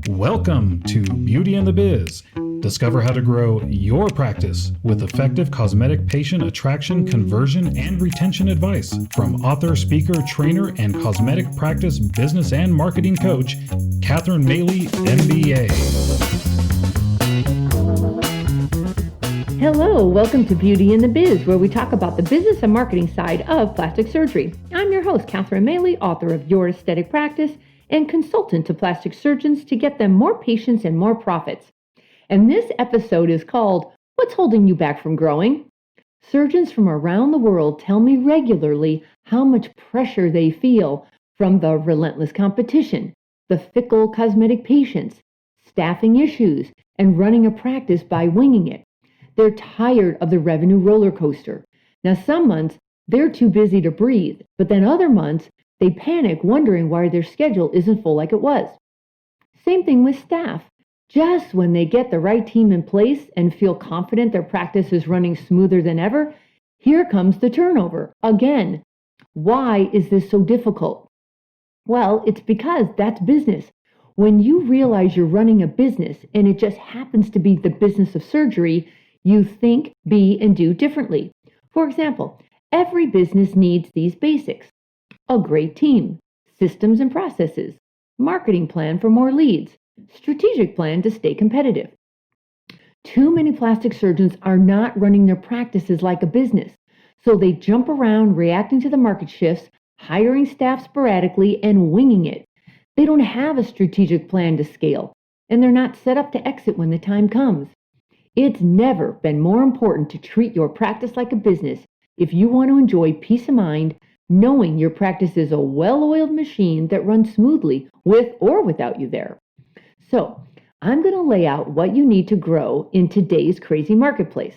Welcome to Beauty and the Biz. Discover how to grow your practice with effective cosmetic patient attraction, conversion, and retention advice from author, speaker, trainer, and cosmetic practice business and marketing coach, Catherine Maley, MBA. Hello, welcome to Beauty and the Biz, where we talk about the business and marketing side of plastic surgery. I'm your host, Catherine Maley, author of Your Aesthetic Practice and consultant to plastic surgeons to get them more patients and more profits. And this episode is called, What's Holding You Back from Growing? Surgeons from around the world tell me regularly how much pressure they feel from the relentless competition, the fickle cosmetic patients, staffing issues, and running a practice by winging it. They're tired of the revenue roller coaster. Now, some months, they're too busy to breathe, but then other months, they panic wondering why their schedule isn't full like it was. Same thing with staff. Just when they get the right team in place and feel confident their practice is running smoother than ever, here comes the turnover again. Why is this so difficult? Well, it's because that's business. When you realize you're running a business and it just happens to be the business of surgery, you think, be, and do differently. For example, every business needs these basics. A great team, systems and processes, marketing plan for more leads, strategic plan to stay competitive. Too many plastic surgeons are not running their practices like a business, so they jump around reacting to the market shifts, hiring staff sporadically, and winging it. They don't have a strategic plan to scale, and they're not set up to exit when the time comes. It's never been more important to treat your practice like a business if you want to enjoy peace of mind, knowing your practice is a well-oiled machine that runs smoothly with or without you there. So, I'm going to lay out what you need to grow in today's crazy marketplace.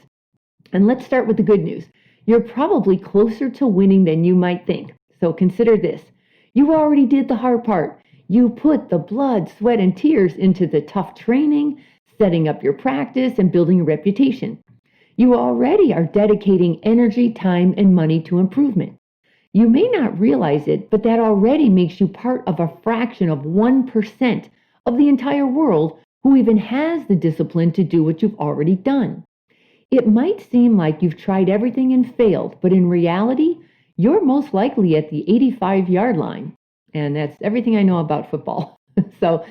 And let's start with the good news. You're probably closer to winning than you might think. So consider this. You already did the hard part. You put the blood, sweat, and tears into the tough training, setting up your practice, and building a reputation. You already are dedicating energy, time, and money to improvement. You may not realize it, but that already makes you part of a fraction of 1% of the entire world who even has the discipline to do what you've already done. It might seem like you've tried everything and failed, but in reality, you're most likely at the 85-yard line. And that's everything I know about football. So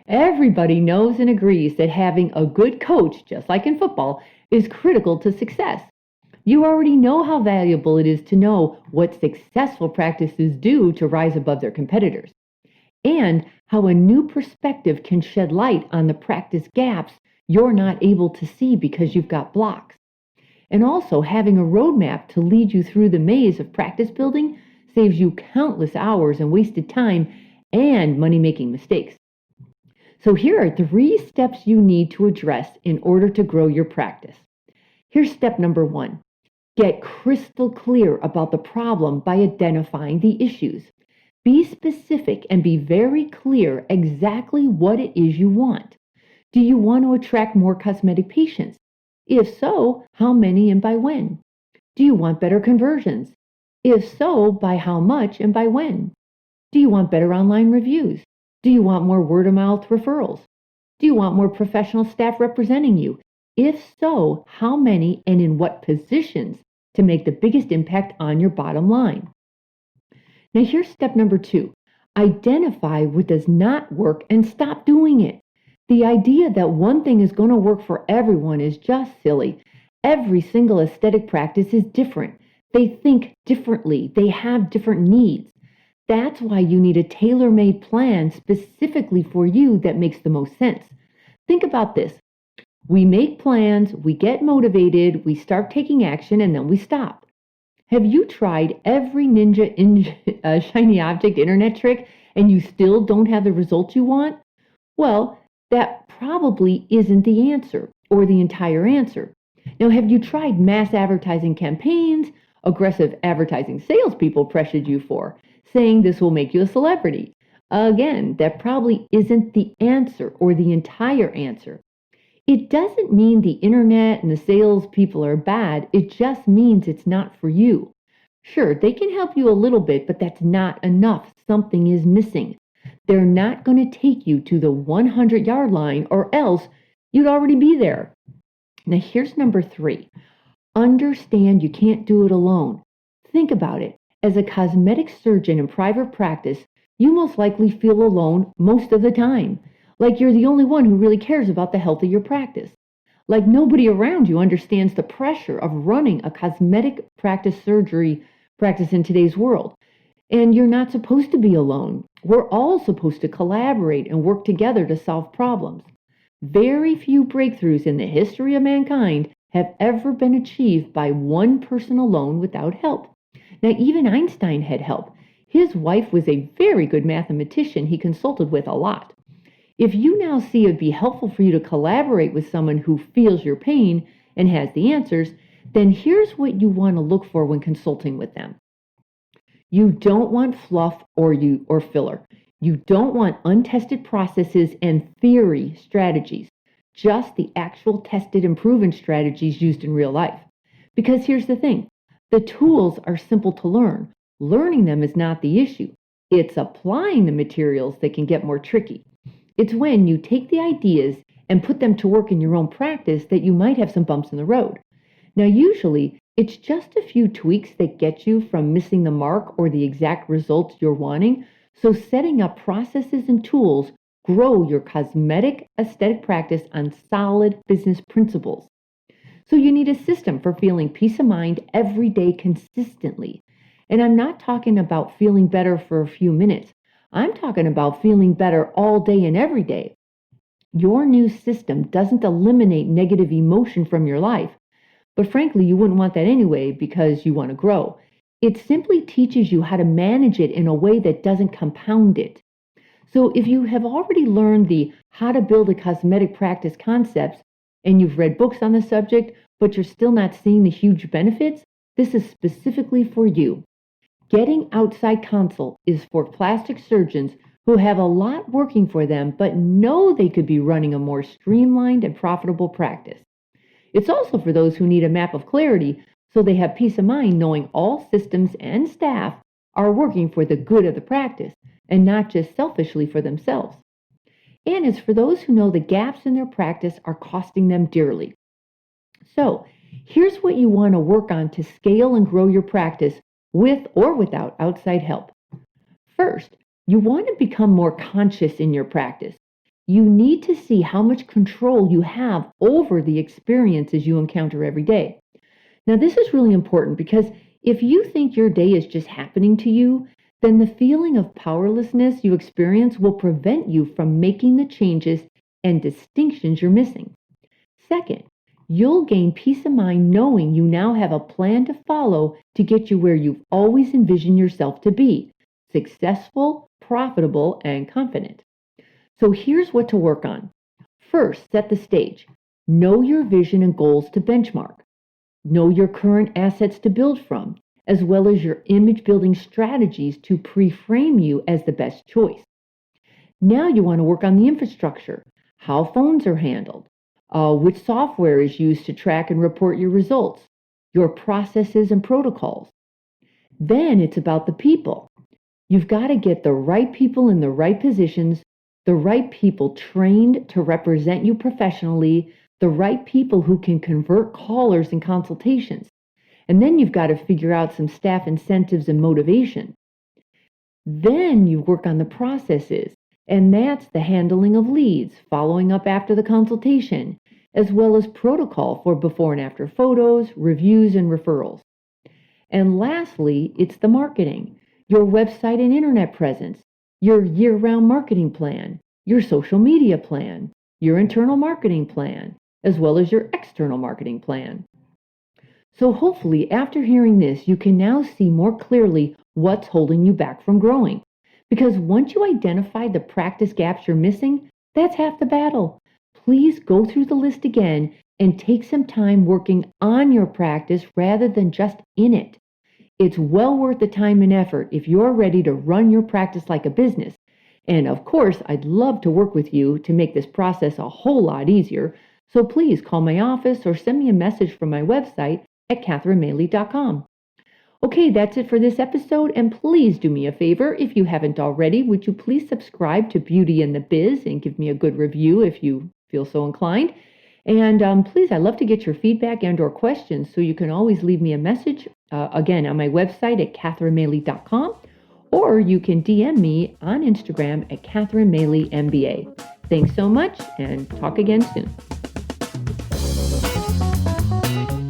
everybody knows and agrees that having a good coach, just like in football, is critical to success. You already know how valuable it is to know what successful practices do to rise above their competitors, and how a new perspective can shed light on the practice gaps you're not able to see because you've got blocks. And also, having a roadmap to lead you through the maze of practice building saves you countless hours and wasted time and money-making mistakes. So here are 3 steps you need to address in order to grow your practice. Here's step number 1. Get crystal clear about the problem by identifying the issues. Be specific and be very clear exactly what it is you want. Do you want to attract more cosmetic patients? If so, how many and by when? Do you want better conversions? If so, by how much and by when? Do you want better online reviews? Do you want more word-of-mouth referrals? Do you want more professional staff representing you? If so, how many and in what positions to make the biggest impact on your bottom line? Now here's step number 2. Identify what does not work and stop doing it. The idea that one thing is going to work for everyone is just silly. Every single aesthetic practice is different. They think differently. They have different needs. That's why you need a tailor-made plan specifically for you that makes the most sense. Think about this. We make plans, we get motivated, we start taking action, and then we stop. Have you tried every shiny object internet trick and you still don't have the results you want? Well, that probably isn't the answer or the entire answer. Now, have you tried mass advertising campaigns, aggressive advertising salespeople pressured you for, saying this will make you a celebrity? Again, that probably isn't the answer or the entire answer. It doesn't mean the internet and the salespeople are bad. It just means it's not for you. Sure, they can help you a little bit, but that's not enough. Something is missing. They're not going to take you to the 100-yard line, or else you'd already be there. Now, here's number 3. Understand you can't do it alone. Think about it. As a cosmetic surgeon in private practice, you most likely feel alone most of the time, like you're the only one who really cares about the health of your practice. Like nobody around you understands the pressure of running a cosmetic practice surgery practice in today's world. And you're not supposed to be alone. We're all supposed to collaborate and work together to solve problems. Very few breakthroughs in the history of mankind have ever been achieved by one person alone without help. Now, even Einstein had help. His wife was a very good mathematician he consulted with a lot. If you now see it would be helpful for you to collaborate with someone who feels your pain and has the answers, then here's what you want to look for when consulting with them. You don't want fluff or filler. You don't want untested processes and theory strategies, just the actual tested and proven strategies used in real life. Because here's the thing, the tools are simple to learn. Learning them is not the issue. It's applying the materials that can get more tricky. It's when you take the ideas and put them to work in your own practice that you might have some bumps in the road. Now, usually, it's just a few tweaks that get you from missing the mark or the exact results you're wanting. So setting up processes and tools grow your cosmetic aesthetic practice on solid business principles. So you need a system for feeling peace of mind every day consistently. And I'm not talking about feeling better for a few minutes. I'm talking about feeling better all day and every day. Your new system doesn't eliminate negative emotion from your life, but frankly, you wouldn't want that anyway because you want to grow. It simply teaches you how to manage it in a way that doesn't compound it. So if you have already learned the how to build a cosmetic practice concepts and you've read books on the subject, but you're still not seeing the huge benefits, this is specifically for you. Getting outside counsel is for plastic surgeons who have a lot working for them, but know they could be running a more streamlined and profitable practice. It's also for those who need a map of clarity so they have peace of mind knowing all systems and staff are working for the good of the practice and not just selfishly for themselves. And it's for those who know the gaps in their practice are costing them dearly. So here's what you want to work on to scale and grow your practice with or without outside help. First, you want to become more conscious in your practice. You need to see how much control you have over the experiences you encounter every day. Now, this is really important because if you think your day is just happening to you, then the feeling of powerlessness you experience will prevent you from making the changes and distinctions you're missing. Second, you'll gain peace of mind knowing you now have a plan to follow to get you where you've always envisioned yourself to be: successful, profitable, and confident. So here's what to work on. First, set the stage. Know your vision and goals to benchmark. Know your current assets to build from, as well as your image building strategies to pre-frame you as the best choice. Now you want to work on the infrastructure, how phones are handled, which software is used to track and report your results, your processes and protocols. Then it's about the people. You've got to get the right people in the right positions, the right people trained to represent you professionally, the right people who can convert callers and consultations. And then you've got to figure out some staff incentives and motivation. Then you work on the processes, and that's the handling of leads, following up after the consultation, as well as protocol for before and after photos, reviews, and referrals. And lastly, it's the marketing, your website and internet presence, your year-round marketing plan, your social media plan, your internal marketing plan, as well as your external marketing plan. So hopefully, after hearing this, you can now see more clearly what's holding you back from growing. Because once you identify the practice gaps you're missing, that's half the battle. Please go through the list again and take some time working on your practice rather than just in it. It's well worth the time and effort if you're ready to run your practice like a business. And of course, I'd love to work with you to make this process a whole lot easier. So please call my office or send me a message from my website at catherinemaley.com. Okay, that's it for this episode, and please do me a favor. If you haven't already, would you please subscribe to Beauty and the Biz and give me a good review if you feel so inclined? And please, I love to get your feedback and or questions, so you can always leave me a message, again, on my website at catherinemaley.com, or you can DM me on Instagram at Catherine Maley MBA. Thanks so much, and talk again soon.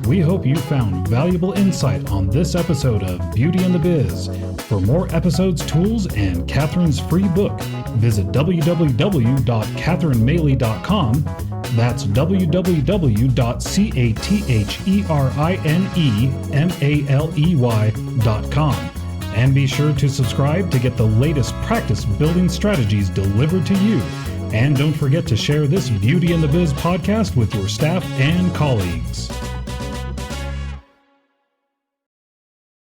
We hope you found valuable insight on this episode of Beauty and the Biz. For more episodes, tools, and Catherine's free book, visit www.catherinemaley.com. That's www.catherinemaley.com. And be sure to subscribe to get the latest practice building strategies delivered to you. And don't forget to share this Beauty and the Biz podcast with your staff and colleagues.